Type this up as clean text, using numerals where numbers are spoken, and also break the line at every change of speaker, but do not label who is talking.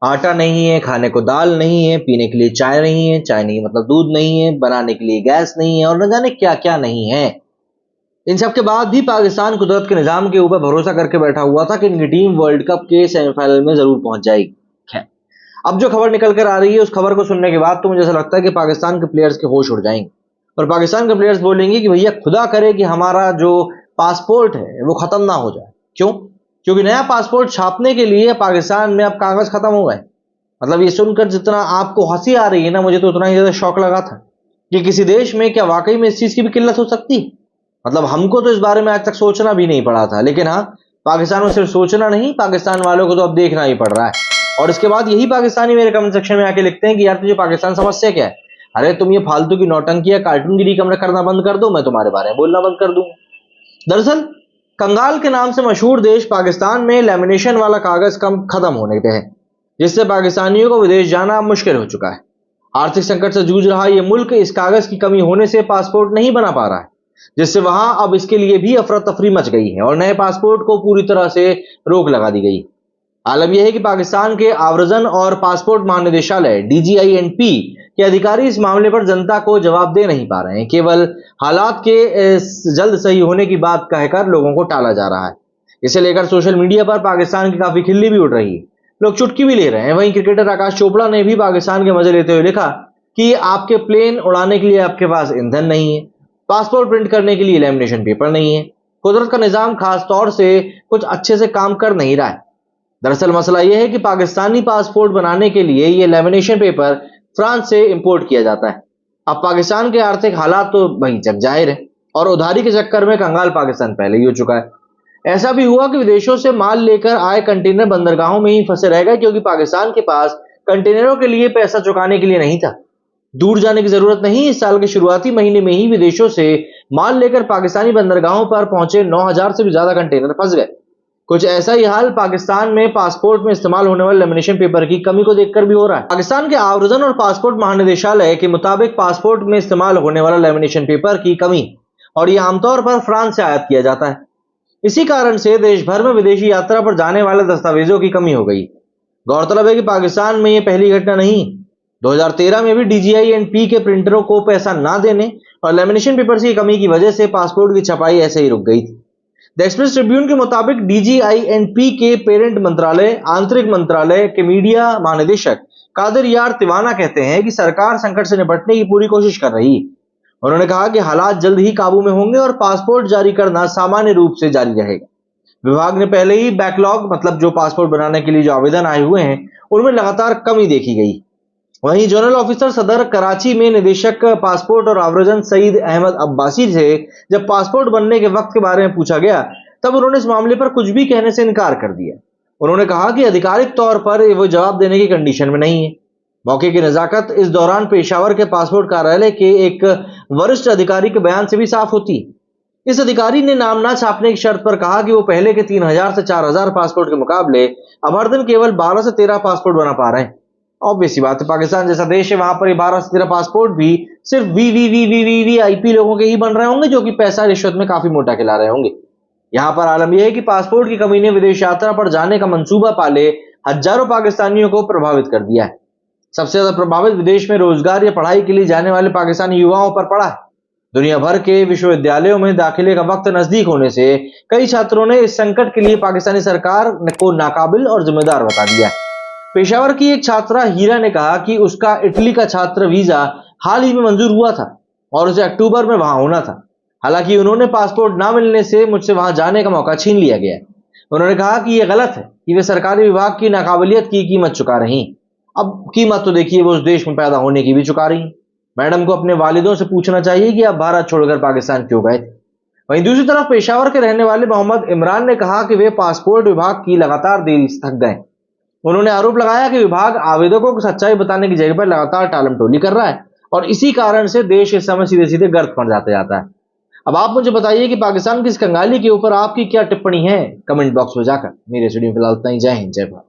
आटा नहीं है, खाने को दाल नहीं है, पीने के लिए चाय नहीं है, चाय नहीं मतलब दूध नहीं है, बनाने के लिए गैस नहीं है और न जाने क्या क्या नहीं है। इन सब के बाद भी पाकिस्तान कुदरत के निजाम के ऊपर भरोसा करके बैठा हुआ था कि इनकी टीम वर्ल्ड कप के सेमीफाइनल में जरूर पहुंच जाएगी। खैर, अब जो खबर निकल कर आ रही है उस खबर को सुनने के बाद तो मुझे ऐसा लगता है कि पाकिस्तान के प्लेयर्स के होश उड़ जाएंगे और पाकिस्तान के प्लेयर्स बोलेंगे कि भैया खुदा करे कि हमारा जो पासपोर्ट है वो खत्म ना हो जाए। क्यों? क्योंकि नया पासपोर्ट छापने के लिए पाकिस्तान में अब कागज खत्म हो गए। मतलब ये सुनकर जितना आपको हंसी आ रही है ना, मुझे तो उतना ही ज्यादा शौक लगा था कि किसी देश में क्या वाकई में इस चीज की भी किल्लत हो सकती है। मतलब हमको तो इस बारे में आज तक सोचना भी नहीं पड़ा था, लेकिन हाँ, पाकिस्तान में सिर्फ सोचना नहीं, पाकिस्तान वालों को तो अब देखना ही पड़ रहा है। और इसके बाद यही पाकिस्तानी मेरे कमेंट सेक्शन में आके लिखते हैं कि यार तुझे पाकिस्तान समस्या क्या है? अरे तुम ये फालतू की नौटंकी या कार्टूनगिरी करना बंद कर दो, मैं तुम्हारे बारे में बोलना बंद कर दूंगा। दरअसल कंगाल के नाम से मशहूर देश पाकिस्तान में लेमिनेशन वाला कागज कम खत्म होने पे है, जिससे पाकिस्तानियों को विदेश जाना मुश्किल हो चुका है। आर्थिक संकट से जूझ रहा ये मुल्क इस कागज की कमी होने से पासपोर्ट नहीं बना पा रहा है, जिससे वहां अब इसके लिए भी अफरा तफरी मच गई है और नए पासपोर्ट को पूरी तरह से रोक लगा दी गई। आलम यह है कि पाकिस्तान के आव्रजन और पासपोर्ट महानिदेशालय DGINP के अधिकारी इस मामले पर जनता को जवाब दे नहीं पा रहे हैं। केवल हालात के जल्द सही होने की बात कहकर लोगों को टाला जा रहा है। इसे लेकर सोशल मीडिया पर पाकिस्तान की काफी खिल्ली भी उड़ रही है, लोग चुटकी भी ले रहे हैं। वहीं क्रिकेटर आकाश चोपड़ा ने भी पाकिस्तान के मजे लेते हुए लिखा कि आपके प्लेन उड़ाने के लिए आपके पास ईंधन नहीं है, पासपोर्ट प्रिंट करने के लिए लैमिनेशन पेपर नहीं है, कुदरत का निजाम खास तौर से कुछ अच्छे से काम कर नहीं रहा है। दरअसल मसला यह है कि पाकिस्तानी पासपोर्ट बनाने के लिए ये लैमिनेशन पेपर फ्रांस से इंपोर्ट किया जाता है। अब पाकिस्तान के आर्थिक हालात तो वहीं जग जाहिर है और उधारी के चक्कर में कंगाल पाकिस्तान पहले ही हो चुका है। ऐसा भी हुआ कि विदेशों से माल लेकर आए कंटेनर बंदरगाहों में ही फंसे रह गए, क्योंकि पाकिस्तान के पास कंटेनरों के लिए पैसा चुकाने के लिए नहीं था। दूर जाने की जरूरत नहीं, इस साल के शुरुआती महीने में ही विदेशों से माल लेकर पाकिस्तानी बंदरगाहों पर पहुंचे 9,000 से भी ज्यादा कंटेनर फंस गए। कुछ ऐसा ही हाल पाकिस्तान में पासपोर्ट में इस्तेमाल होने वाले लेमिनेशन पेपर की कमी को देखकर भी हो रहा है। पाकिस्तान के आव्रजन और पासपोर्ट महानिदेशालय के मुताबिक पासपोर्ट में इस्तेमाल होने वाला लेमिनेशन पेपर की कमी और ये आमतौर पर फ्रांस से आयात किया जाता है। इसी कारण से देश भर में विदेशी यात्रा पर जाने वाले दस्तावेजों की कमी हो गई। गौरतलब है कि पाकिस्तान में ये पहली घटना नहीं, 2013 में भी DGINP के प्रिंटरों को पैसा ना देने और लेमिनेशन पेपर की कमी की वजह से पासपोर्ट की छपाई ऐसे ही रुक गई थी। द एक्सप्रेस ट्रिब्यून के मुताबिक DGINP के पेरेंट मंत्रालय आंतरिक मंत्रालय के मीडिया महानिदेशक कादिर यार तिवाना कहते हैं कि सरकार संकट से निपटने की पूरी कोशिश कर रही है। उन्होंने कहा कि हालात जल्द ही काबू में होंगे और पासपोर्ट जारी करना सामान्य रूप से जारी रहेगा। विभाग ने पहले ही बैकलॉग, मतलब जो पासपोर्ट बनाने के लिए जो आवेदन आए हुए हैं, उनमें लगातार कमी देखी गई। वहीं जोनल ऑफिसर सदर कराची में निदेशक पासपोर्ट और आव्रजन सईद अहमद अब्बासी से जब पासपोर्ट बनने के वक्त के बारे में पूछा गया तब उन्होंने इस मामले पर कुछ भी कहने से इनकार कर दिया। उन्होंने कहा कि आधिकारिक तौर पर वो जवाब देने की कंडीशन में नहीं है। मौके की नजाकत इस दौरान पेशावर के पासपोर्ट कार्यालय के एक वरिष्ठ अधिकारी के बयान से भी साफ होती है। इस अधिकारी ने नाम ना छापने की शर्त पर कहा कि वो पहले के 3,000 से 4,000 पासपोर्ट के मुकाबले अब हर दिन केवल 12 से 13 पासपोर्ट बना पा रहे हैं। ऑब्वियस सी बात है, पाकिस्तान जैसा देश है, वहां पर 12 से 13 पासपोर्ट भी सिर्फ VVIP लोगों के ही बन रहे होंगे, जो कि पैसा रिश्वत में काफी मोटा खिला रहे होंगे। यहाँ पर आलम यह है कि पासपोर्ट की कमी ने विदेश यात्रा पर जाने का मंसूबा पाले हजारों पाकिस्तानियों को प्रभावित कर दिया है। सबसे ज्यादा प्रभावित विदेश में रोजगार या पढ़ाई के लिए जाने वाले पाकिस्तानी युवाओं पर पड़ा है। दुनिया भर के विश्वविद्यालयों में दाखिले का वक्त नजदीक होने से कई छात्रों ने इस संकट के लिए पाकिस्तानी सरकार को नाकाबिल और जिम्मेदार बता दिया है। पेशावर की एक छात्रा हीरा ने कहा कि उसका इटली का छात्र वीजा हाल ही में मंजूर हुआ था और उसे अक्टूबर में वहां होना था। हालांकि उन्होंने पासपोर्ट ना मिलने से मुझसे वहां जाने का मौका छीन लिया गया। उन्होंने कहा कि यह गलत है कि वे सरकारी विभाग की नाकाबिलियत की कीमत चुका रही। अब कीमत तो देखिए वो उस देश में पैदा होने की भी चुका रही। मैडम को अपने वालिदों से पूछना चाहिए कि आप भारत छोड़कर पाकिस्तान क्यों गए थे। वहीं दूसरी तरफ पेशावर के रहने वाले मोहम्मद इमरान ने कहा कि वे पासपोर्ट विभाग की लगातार देरी से थक गए। उन्होंने आरोप लगाया कि विभाग आवेदकों को सच्चाई बताने की जगह पर लगातार टालमटोली कर रहा है और इसी कारण से देश इस समय सीधे सीधे गर्त पर जाते जाता है। अब आप मुझे बताइए कि पाकिस्तान की इस कंगाली के ऊपर आपकी क्या टिप्पणी है, कमेंट बॉक्स में जाकर। मेरे स्टूडियो फिलहाल इतना ही। जय हिंद, जय भारत।